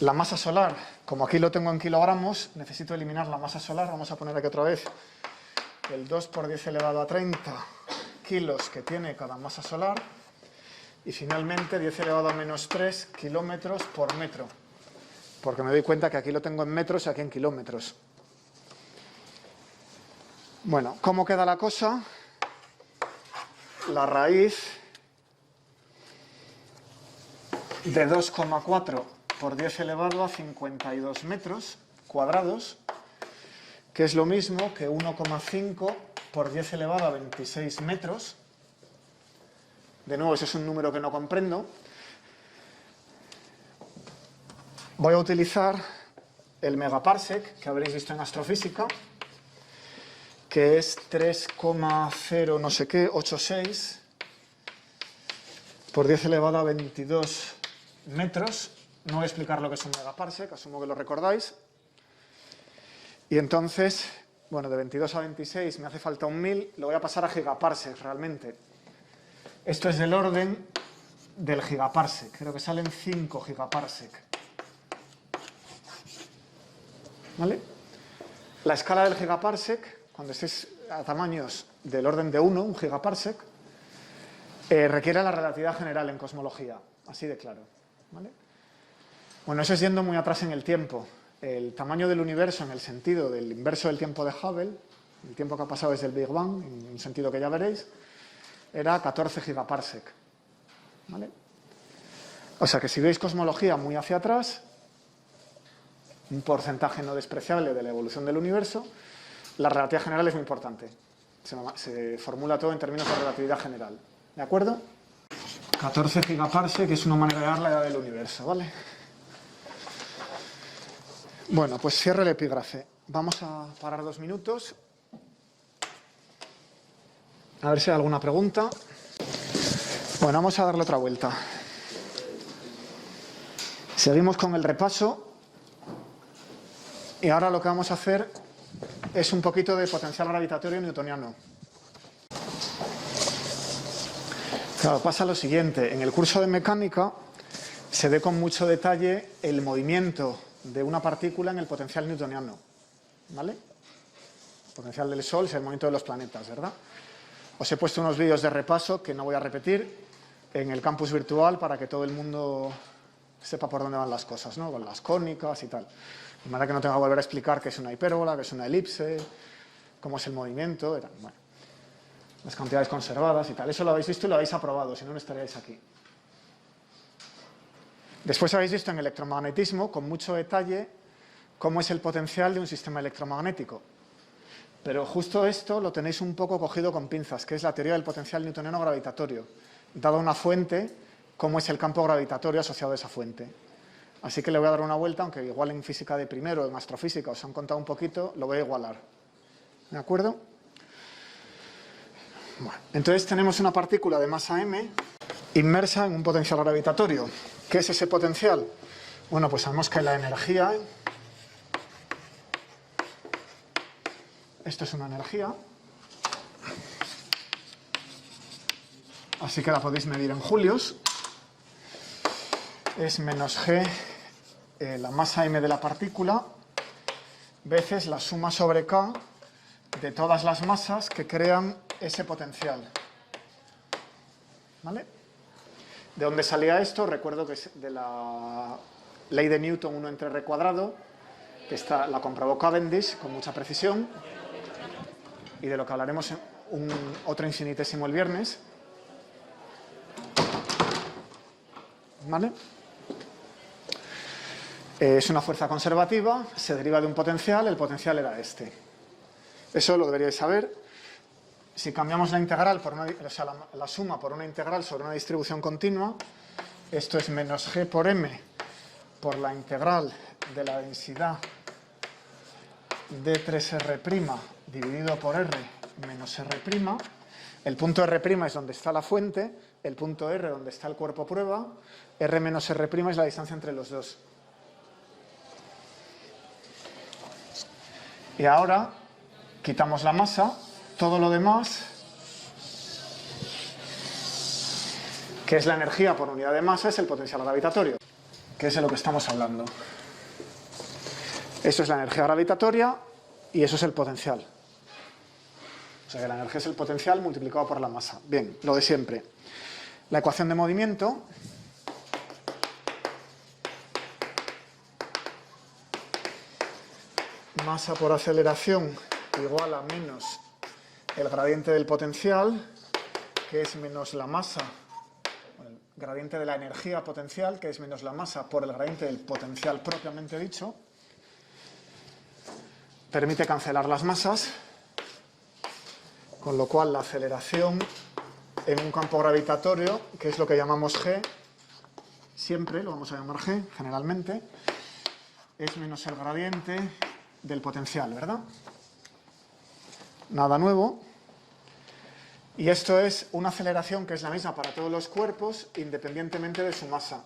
La masa solar, como aquí lo tengo en kilogramos, necesito eliminar la masa solar. Vamos a poner aquí otra vez el 2 por 10 elevado a 30 kilos que tiene cada masa solar. Y finalmente 10 elevado a menos 3 kilómetros por metro. Porque me doy cuenta que aquí lo tengo en metros y aquí en kilómetros. Bueno, ¿cómo queda la cosa? La raíz de 2,4 por 10 elevado a 52 metros cuadrados, que es lo mismo que 1,5 por 10 elevado a 26 metros. De nuevo, ese es un número que no comprendo. Voy a utilizar el megaparsec que habréis visto en astrofísica, que es 3,0 no sé qué, 86 por 10 elevado a 22 metros. No voy a explicar lo que es un megaparsec, asumo que lo recordáis. Y entonces, bueno, de 22 a 26 me hace falta un 1000, lo voy a pasar a gigaparsec realmente. Esto es del orden del gigaparsec, creo que salen 5 gigaparsec. ¿Vale? La escala del gigaparsec, cuando estéis a tamaños del orden de 1, un gigaparsec, requiere la relatividad general en cosmología, así de claro. ¿Vale? Bueno, eso es yendo muy atrás en el tiempo. El tamaño del universo en el sentido del inverso del tiempo de Hubble, el tiempo que ha pasado desde el Big Bang, en un sentido que ya veréis, era 14 gigaparsec. ¿Vale? O sea que si veis cosmología muy hacia atrás, un porcentaje no despreciable de la evolución del universo, la relatividad general es muy importante. Se formula todo en términos de relatividad general. ¿De acuerdo? 14 gigaparsec es una manera de dar la edad del universo, ¿vale? Bueno, pues cierre el epígrafe. Vamos a parar 2 minutos. A ver si hay alguna pregunta. Bueno, vamos a darle otra vuelta. Seguimos con el repaso. Y ahora lo que vamos a hacer es un poquito de potencial gravitatorio newtoniano. Claro, pasa lo siguiente. En el curso de mecánica se ve con mucho detalle el movimiento de una partícula en el potencial newtoniano. ¿Vale? El potencial del Sol es el movimiento de los planetas, ¿verdad? Os he puesto unos vídeos de repaso que no voy a repetir en el campus virtual para que todo el mundo sepa por dónde van las cosas, ¿no? Con las cónicas y tal. De manera que no tengo que volver a explicar qué es una hipérbola, qué es una elipse, cómo es el movimiento, bueno, las cantidades conservadas y tal. Eso lo habéis visto y lo habéis aprobado, si no, no estaríais aquí. Después habéis visto en electromagnetismo, con mucho detalle, cómo es el potencial de un sistema electromagnético. Pero justo esto lo tenéis un poco cogido con pinzas, que es la teoría del potencial newtoniano gravitatorio. Dado una fuente, cómo es el campo gravitatorio asociado a esa fuente. Así que le voy a dar una vuelta, aunque igual en física de primero o en astrofísica os han contado un poquito, lo voy a igualar. ¿De acuerdo? Bueno, entonces tenemos una partícula de masa m inmersa en un potencial gravitatorio. ¿Qué es ese potencial? Bueno, pues sabemos que la energía, esto es una energía, así que la podéis medir en julios, es menos g, la masa m de la partícula, veces la suma sobre k de todas las masas que crean ese potencial. ¿Vale? ¿De dónde salía esto? Recuerdo que es de la ley de Newton 1 entre r cuadrado, que la comprobó Cavendish con mucha precisión, y de lo que hablaremos en otro infinitésimo el viernes. ¿Vale? Es una fuerza conservativa, se deriva de un potencial, el potencial era este. Eso lo deberíais saber. Si cambiamos la integral, o sea, la suma por una integral sobre una distribución continua, esto es menos g por m por la integral de la densidad de 3r' dividido por r menos r'. El punto r' es donde está la fuente, el punto r donde está el cuerpo prueba, r menos r' es la distancia entre los dos. Y ahora quitamos la masa, todo lo demás, que es la energía por unidad de masa, es el potencial gravitatorio, que es de lo que estamos hablando. Esto es la energía gravitatoria y eso es el potencial. O sea que la energía es el potencial multiplicado por la masa. Bien, lo de siempre. La ecuación de movimiento masa por aceleración igual a menos el gradiente del potencial, que es menos la masa, gradiente de la energía potencial, que es menos la masa, por el gradiente del potencial propiamente dicho. Permite cancelar las masas, con lo cual la aceleración en un campo gravitatorio, que es lo que llamamos G, siempre lo vamos a llamar G, generalmente, es menos el gradiente del potencial, ¿verdad? Nada nuevo. Y esto es una aceleración que es la misma para todos los cuerpos, independientemente de su masa.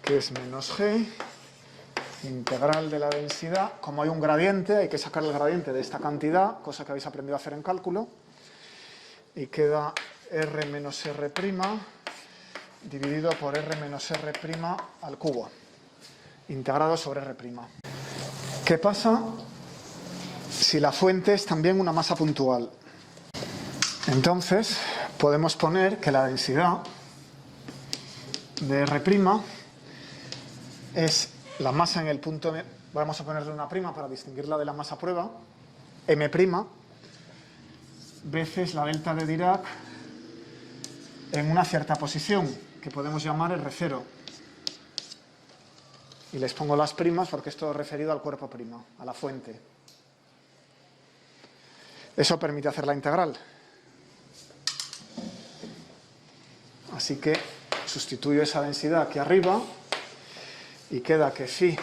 Que es menos G, integral de la densidad. Como hay un gradiente, hay que sacar el gradiente de esta cantidad, cosa que habéis aprendido a hacer en cálculo. Y queda R menos R' dividido por R menos R' al cubo, integrado sobre R'. ¿Qué pasa si la fuente es también una masa puntual? Entonces, podemos poner que la densidad de R' es la masa en el punto, vamos a ponerle una prima para distinguirla de la masa prueba, M', veces la delta de Dirac en una cierta posición, que podemos llamar R0. Y les pongo las primas porque es todo referido al cuerpo prima, a la fuente. Eso permite hacer la integral. Así que sustituyo esa densidad aquí arriba y queda que phi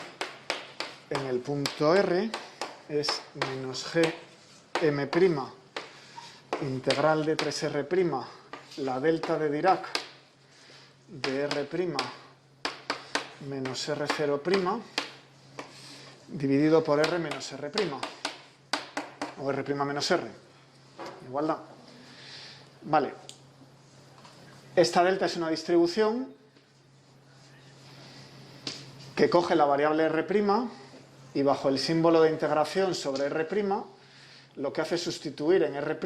en el punto R es menos G M', integral de 3R', la delta de Dirac de R' menos R0', dividido por R menos R', o R' menos R. Igualdad. Vale. Esta delta es una distribución que coge la variable R' y bajo el símbolo de integración sobre R', lo que hace es sustituir en R',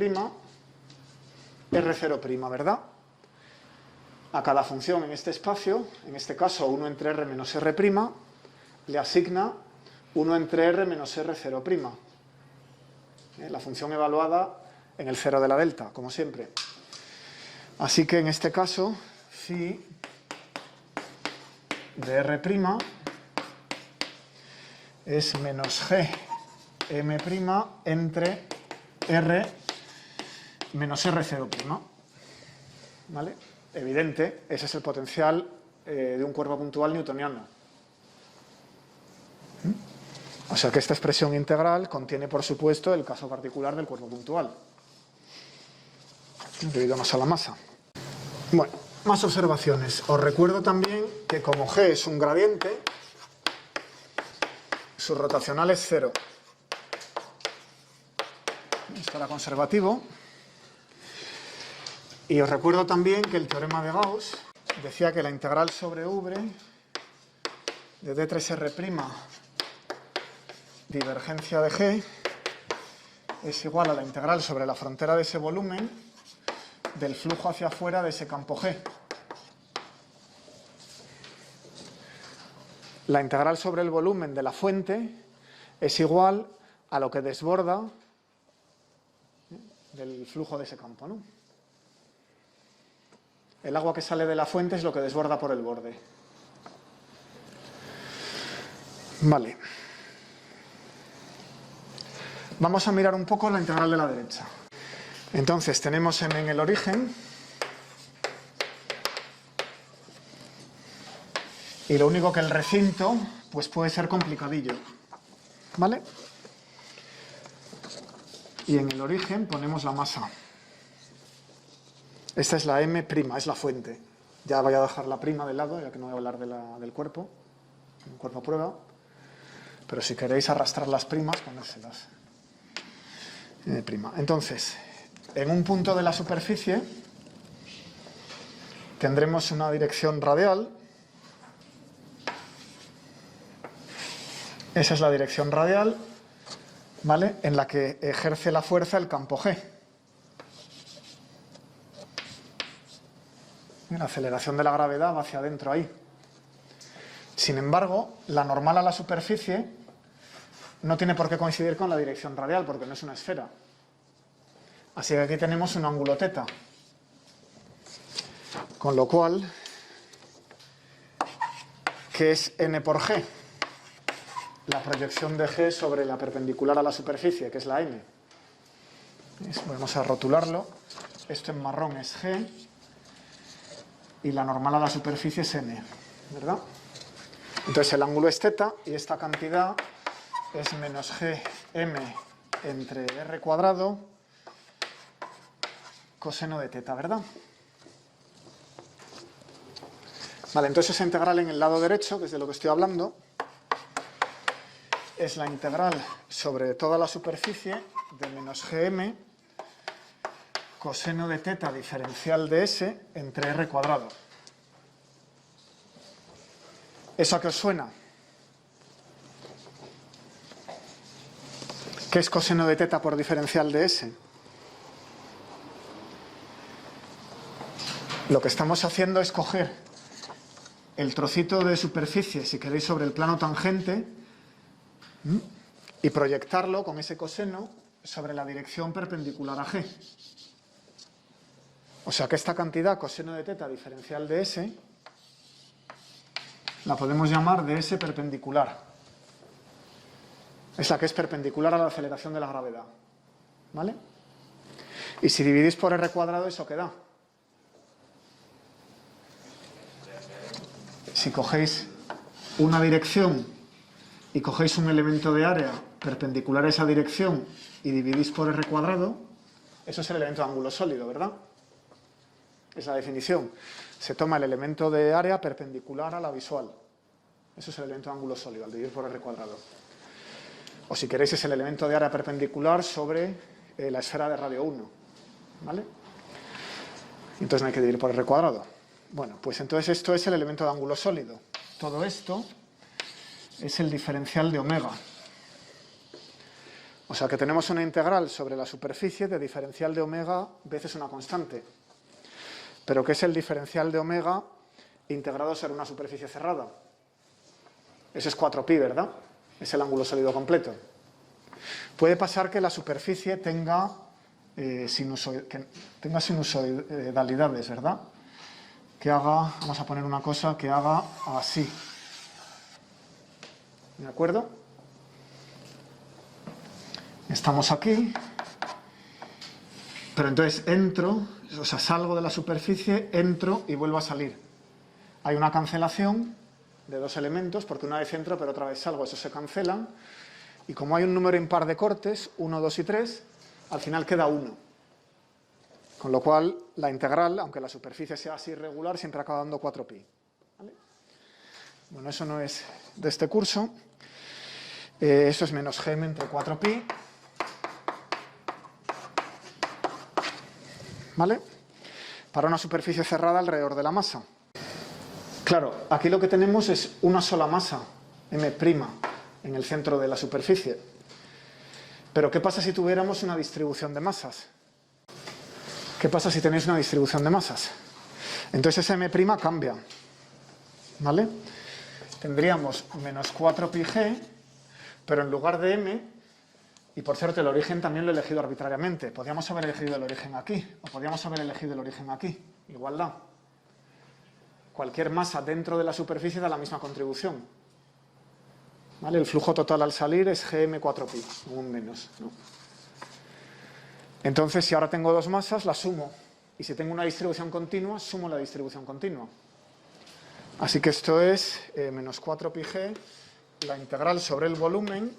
R0', ¿verdad? A cada función en este espacio, en este caso 1 entre R menos R', le asigna 1 entre R menos R0'. La función evaluada en el cero de la delta, como siempre. Así que en este caso, phi de R' es menos G M' entre R menos R0'. ¿Vale? Evidente, ese es el potencial de un cuerpo puntual newtoniano. O sea que esta expresión integral contiene, por supuesto, el caso particular del cuerpo puntual, debido a masa a la masa. Bueno, más observaciones. Os recuerdo también que como G es un gradiente, su rotacional es 0. Esto era conservativo. Y os recuerdo también que el teorema de Gauss decía que la integral sobre V de D3R' divergencia de G es igual a la integral sobre la frontera de ese volumen del flujo hacia afuera de ese campo G. La integral sobre el volumen de la fuente es igual a lo que desborda del flujo de ese campo, ¿no? El agua que sale de la fuente es lo que desborda por el borde. Vale. Vamos a mirar un poco la integral de la derecha. Entonces tenemos M en el origen. Y lo único que el recinto pues puede ser complicadillo. ¿Vale? Y en el origen ponemos la masa. Esta es la M', es la fuente. Ya voy a dejar la prima de lado, ya que no voy a hablar del cuerpo. Un cuerpo prueba. Pero si queréis arrastrar las primas, ponérselas. Prima. Entonces, en un punto de la superficie tendremos una dirección radial. Esa es la dirección radial, ¿vale? En la que ejerce la fuerza el campo G. La aceleración de la gravedad va hacia adentro ahí. Sin embargo, la normal a la superficie no tiene por qué coincidir con la dirección radial, porque no es una esfera. Así que aquí tenemos un ángulo θ. Con lo cual, ¿qué es n por g? La proyección de g sobre la perpendicular a la superficie, que es la n. Vamos a rotularlo. Esto en marrón es g y la normal a la superficie es n, ¿verdad? Entonces el ángulo es θ y esta cantidad es menos gm entre r cuadrado coseno de θ, ¿verdad? Vale, entonces esa integral en el lado derecho, que es de lo que estoy hablando, es la integral sobre toda la superficie de menos gm coseno de θ diferencial de s entre r cuadrado. ¿Eso a qué os suena? ¿Qué es coseno de θ por diferencial de s? Lo que estamos haciendo es coger el trocito de superficie, si queréis, sobre el plano tangente y proyectarlo con ese coseno sobre la dirección perpendicular a g. O sea que esta cantidad, coseno de θ diferencial de s, la podemos llamar de s perpendicular. Es la que es perpendicular a la aceleración de la gravedad. ¿Vale? Y si dividís por r cuadrado, ¿eso qué da? Si cogéis una dirección y cogéis un elemento de área perpendicular a esa dirección y dividís por r cuadrado, eso es el elemento de ángulo sólido, ¿verdad? Es la definición. Se toma el elemento de área perpendicular a la visual. Eso es el elemento de ángulo sólido, al dividir por r cuadrado. O si queréis, es el elemento de área perpendicular sobre la esfera de radio 1. ¿Vale? Entonces no hay que dividir por r cuadrado. Bueno, pues entonces esto es el elemento de ángulo sólido. Todo esto es el diferencial de omega. O sea que tenemos una integral sobre la superficie de diferencial de omega veces una constante. Pero ¿qué es el diferencial de omega integrado sobre una superficie cerrada? Eso es 4pi, ¿verdad? Es el ángulo sólido completo. Puede pasar que la superficie tenga sinusoidalidades, ¿verdad? Que haga, vamos a poner una cosa, que haga así. ¿De acuerdo? Estamos aquí, pero entonces entro, o sea, salgo de la superficie, entro y vuelvo a salir. Hay una cancelación de dos elementos, porque una vez entro, pero otra vez salgo, esos se cancelan, y como hay un número impar de cortes, 1, 2 y 3, al final queda 1. Con lo cual, la integral, aunque la superficie sea así irregular, siempre acaba dando 4pi. ¿Vale? Bueno, eso no es de este curso. Eso es menos gm entre 4pi. ¿Vale? Para una superficie cerrada alrededor de la masa. Claro, aquí lo que tenemos es una sola masa, m', en el centro de la superficie. Pero ¿qué pasa si tuviéramos una distribución de masas? ¿Qué pasa si tenéis una distribución de masas? Entonces esa m' cambia. ¿Vale? Tendríamos menos 4πg, pero en lugar de m, y por cierto el origen también lo he elegido arbitrariamente, podríamos haber elegido el origen aquí, o podríamos haber elegido el origen aquí, igual da. Cualquier masa dentro de la superficie da la misma contribución. ¿Vale? El flujo total al salir es gm 4pi, un menos, ¿no? Entonces, si ahora tengo dos masas, las sumo. Y si tengo una distribución continua, sumo la distribución continua. Así que esto es menos 4πg, la integral sobre el volumen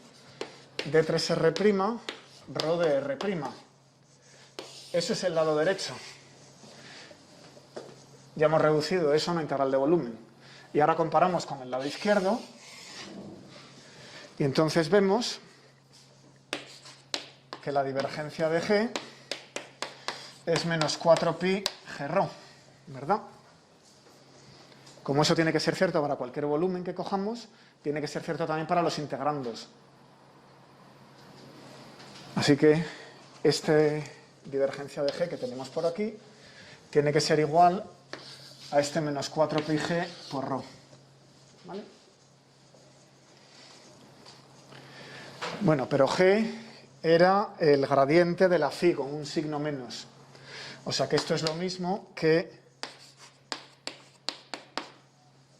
de 3r', rho de r'. Eso es el lado derecho. Ya hemos reducido eso a una integral de volumen. Y ahora comparamos con el lado izquierdo. Y entonces vemos que la divergencia de g es menos 4pi g-rho, ¿verdad? Como eso tiene que ser cierto para cualquier volumen que cojamos, tiene que ser cierto también para los integrandos. Así que esta divergencia de g que tenemos por aquí tiene que ser igual a este menos 4πg por rho. ¿Vale? Bueno, pero g era el gradiente de la phi con un signo menos. O sea que esto es lo mismo que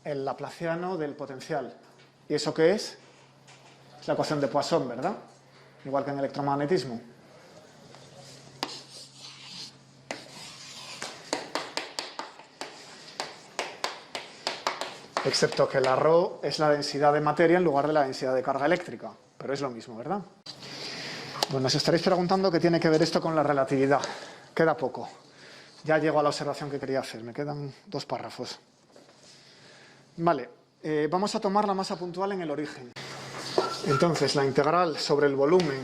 el laplaciano del potencial. ¿Y eso qué es? Es la ecuación de Poisson, ¿verdad? Igual que en electromagnetismo. Excepto que la ρ es la densidad de materia en lugar de la densidad de carga eléctrica. Pero es lo mismo, ¿verdad? Bueno, os estaréis preguntando qué tiene que ver esto con la relatividad. Queda poco. Ya llego a la observación que quería hacer. Me quedan 2 párrafos. Vale, vamos a tomar la masa puntual en el origen. Entonces, la integral sobre el volumen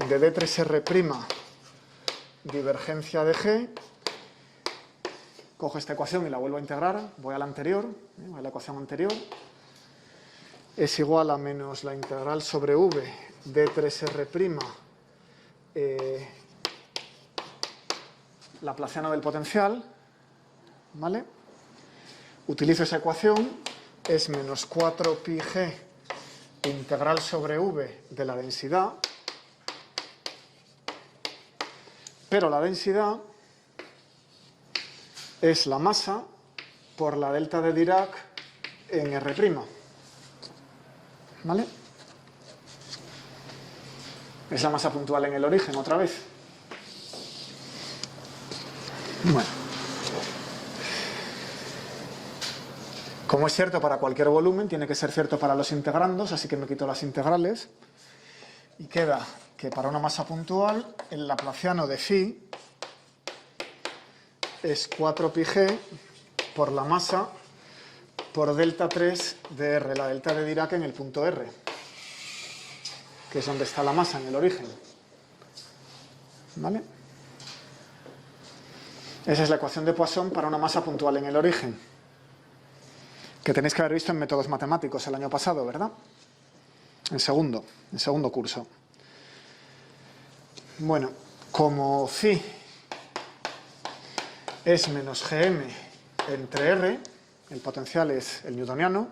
de d3r' divergencia de g. Cojo esta ecuación y la vuelvo a integrar. Voy a la anterior, a la ecuación anterior. Es igual a menos la integral sobre v d3r', laplaciano del potencial, ¿vale? Utilizo esa ecuación, es menos 4πg integral sobre v de la densidad, pero la densidad es la masa por la delta de Dirac en R', ¿vale? Es la masa puntual en el origen, otra vez. Bueno. Como es cierto para cualquier volumen, tiene que ser cierto para los integrandos, así que me quito las integrales. Y queda que para una masa puntual, el laplaciano de phi es 4πg por la masa por delta 3 de R, la delta de Dirac en el punto R, que es donde está la masa, en el origen. ¿Vale? Esa es la ecuación de Poisson para una masa puntual en el origen, que tenéis que haber visto en métodos matemáticos el año pasado, ¿verdad? En segundo curso. Bueno, como phi es menos gm entre R, el potencial es el newtoniano,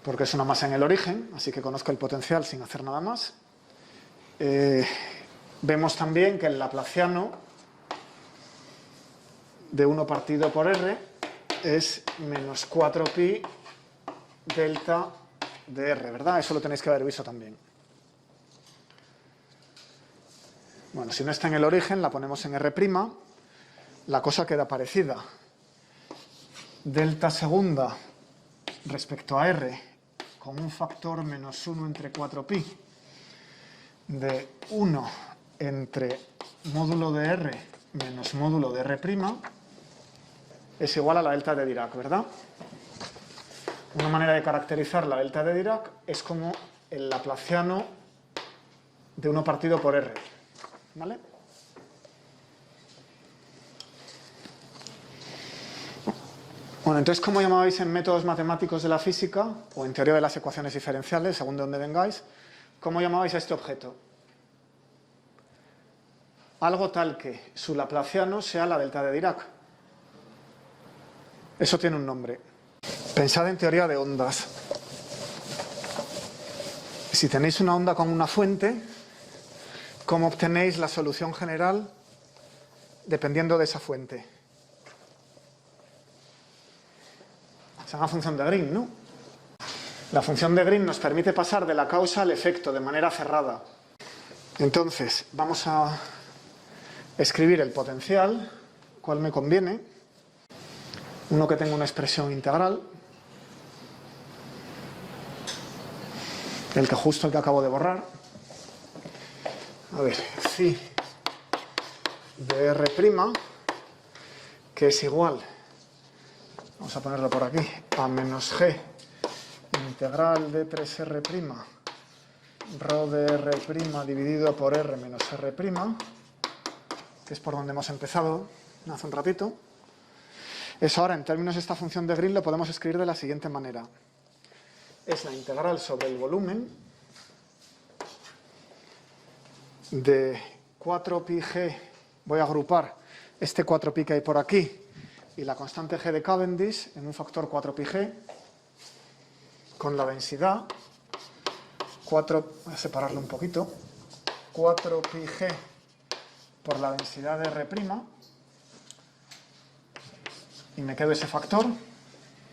porque es una masa en el origen, así que conozco el potencial sin hacer nada más. Vemos también que el laplaciano de 1 partido por R es menos 4π delta de R, ¿verdad? Eso lo tenéis que haber visto también. Bueno, si no está en el origen, la ponemos en R', la cosa queda parecida. Delta segunda respecto a R con un factor menos 1 entre 4π de 1 entre módulo de R menos módulo de R' es igual a la delta de Dirac, ¿verdad? Una manera de caracterizar la delta de Dirac es como el laplaciano de 1 partido por R, ¿vale? Bueno, entonces, ¿cómo llamabais en métodos matemáticos de la física, o en teoría de las ecuaciones diferenciales, según de dónde vengáis, cómo llamabais a este objeto? Algo tal que su laplaciano sea la delta de Dirac. Eso tiene un nombre. Pensad en teoría de ondas. Si tenéis una onda con una fuente, ¿cómo obtenéis la solución general dependiendo de esa fuente? Es una función de Green, ¿no? La función de Green nos permite pasar de la causa al efecto de manera cerrada. Entonces, vamos a escribir el potencial, cuál me conviene. Uno que tenga una expresión integral. El que acabo de borrar. A ver, phi de R', que es igual, vamos a ponerlo por aquí, a menos g integral de 3R', rho de R' dividido por R menos R', que es por donde hemos empezado hace un ratito. Eso ahora, en términos de esta función de Green, lo podemos escribir de la siguiente manera. Es la integral sobre el volumen de 4πg, voy a agrupar este 4π que hay por aquí y la constante g de Cavendish en un factor 4πg con la densidad voy a separarlo un poquito, 4πg por la densidad de R', y me quedo ese factor,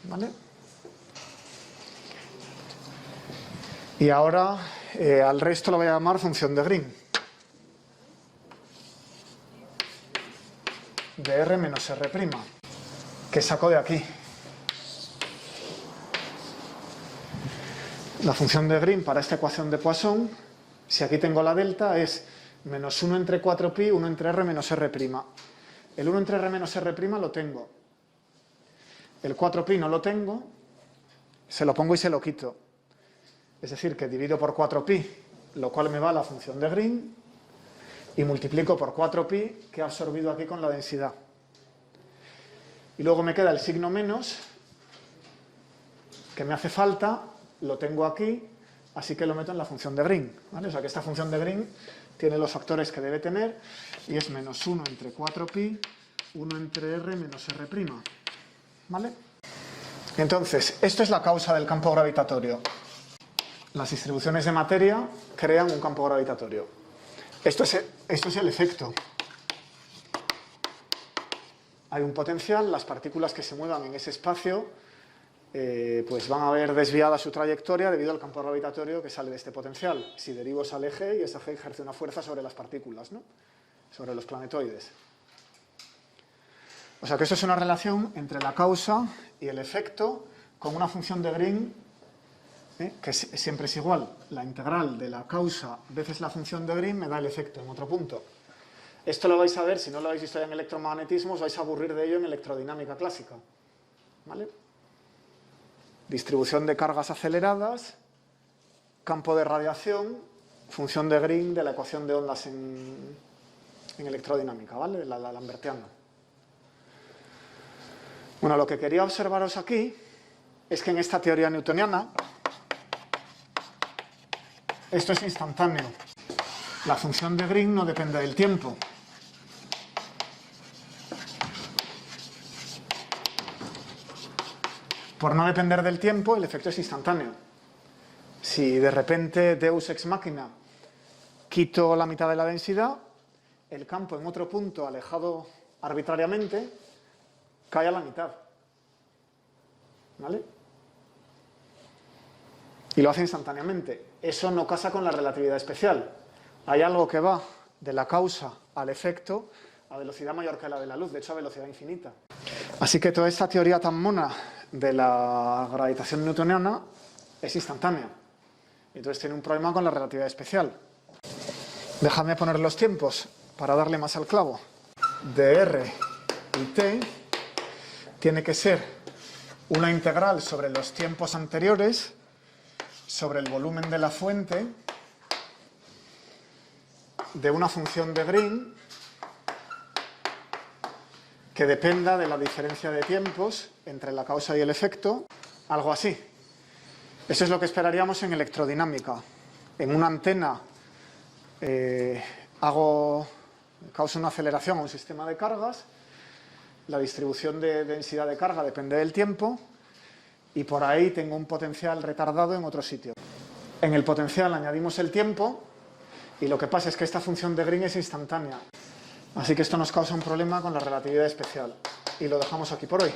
¿vale? Y ahora al resto lo voy a llamar función de Green. De R menos R', que saco de aquí. La función de Green para esta ecuación de Poisson, si aquí tengo la delta, es menos 1 entre 4pi, 1 entre R menos R'. El 1 entre R menos R' lo tengo. El 4pi no lo tengo, se lo pongo y se lo quito. Es decir, que divido por 4pi, lo cual me va a la función de Green, y multiplico por 4pi, que he absorbido aquí con la densidad. Y luego me queda el signo menos, que me hace falta, lo tengo aquí, así que lo meto en la función de Green, ¿vale? O sea que esta función de Green tiene los factores que debe tener, y es menos 1 entre 4pi, 1 entre R menos R', ¿vale? Entonces, esto es la causa del campo gravitatorio. Las distribuciones de materia crean un campo gravitatorio. Esto es el efecto. Hay un potencial, las partículas que se muevan en ese espacio pues van a ver desviada su trayectoria debido al campo gravitatorio que sale de este potencial. Si derivo sale G y esa G ejerce una fuerza sobre las partículas, ¿no? Sobre los planetoides. O sea que esto es una relación entre la causa y el efecto con una función de Green que siempre es igual. La integral de la causa veces la función de Green me da el efecto en otro punto. Esto lo vais a ver, si no lo habéis visto ya en electromagnetismo, os vais a aburrir de ello en electrodinámica clásica, ¿vale? Distribución de cargas aceleradas, campo de radiación, función de Green de la ecuación de ondas en electrodinámica, ¿vale? La lambertiana. Bueno, lo que quería observaros aquí es que en esta teoría newtoniana esto es instantáneo. La función de Green no depende del tiempo. Por no depender del tiempo, el efecto es instantáneo. Si de repente Deus ex machina quito la mitad de la densidad, el campo en otro punto alejado arbitrariamente cae a la mitad. ¿Vale? Y lo hace instantáneamente. Eso no casa con la relatividad especial. Hay algo que va de la causa al efecto a velocidad mayor que la de la luz, de hecho a velocidad infinita. Así que toda esta teoría tan mona de la gravitación newtoniana es instantánea. Entonces tiene un problema con la relatividad especial. Déjame poner los tiempos para darle más al clavo. De R y T tiene que ser una integral sobre los tiempos anteriores, sobre el volumen de la fuente, de una función de Green que dependa de la diferencia de tiempos entre la causa y el efecto, algo así. Eso es lo que esperaríamos en electrodinámica. En una antena causa una aceleración a un sistema de cargas, la distribución de densidad de carga depende del tiempo y por ahí tengo un potencial retardado en otro sitio. En el potencial añadimos el tiempo y lo que pasa es que esta función de Green es instantánea. Así que esto nos causa un problema con la relatividad especial. Y lo dejamos aquí por hoy.